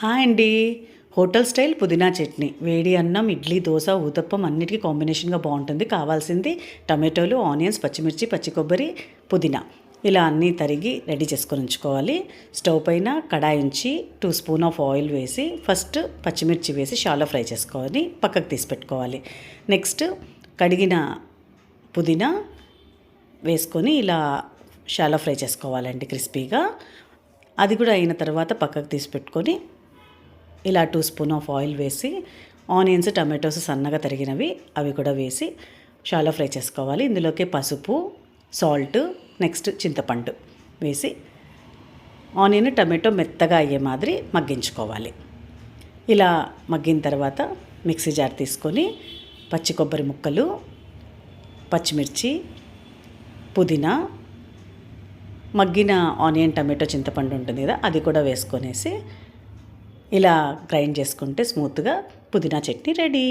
Hi అండి. Hotel style పుదీనా చట్నీ వేడి అన్నం, ఇడ్లీ, దోశ, ఊతప్పం అన్నిటికీ కాంబినేషన్గా బాగుంటుంది. కావాల్సింది టమాటోలు, ఆనియన్స్, పచ్చిమిర్చి, పచ్చి కొబ్బరి, పుదీనా ఇలా అన్నీ తరిగి రెడీ చేసుకొని ఉంచుకోవాలి. స్టవ్ పైన కడాయి ఉంచి 2 స్పూన్ ఆఫ్ ఆయిల్ వేసి ఫస్ట్ పచ్చిమిర్చి వేసి షాలో ఫ్రై చేసుకోవాలి, పక్కకు తీసి పెట్టుకోవాలి. నెక్స్ట్ కడిగిన పుదీనా వేసుకొని ఇలా షాలో ఫ్రై చేసుకోవాలండి క్రిస్పీగా. అది కూడా అయిన తర్వాత పక్కకు తీసి పెట్టుకొని ఇలా 2 స్పూన్ ఆఫ్ ఆయిల్ వేసి ఆనియన్స్, టమాటోస్ సన్నగా తరిగినవి అవి కూడా వేసి షాలో ఫ్రై చేసుకోవాలి. ఇందులోకి పసుపు, సాల్ట్, నెక్స్ట్ చింతపండు వేసి ఆనియన్, టమాటో మెత్తగా అయ్యే మాదిరి మగ్గించుకోవాలి. ఇలా మగ్గిన తర్వాత మిక్సీ జార్ తీసుకొని పచ్చి కొబ్బరి ముక్కలు, పచ్చిమిర్చి, పుదీనా, మగ్గిన ఆనియన్, టమాటో, చింతపండు ఉంటుంది కదా అది కూడా వేసుకొనేసి ఇలా గ్రైండ్ చేసుకుంటే స్మూత్గా పుదీనా చట్నీ రెడీ.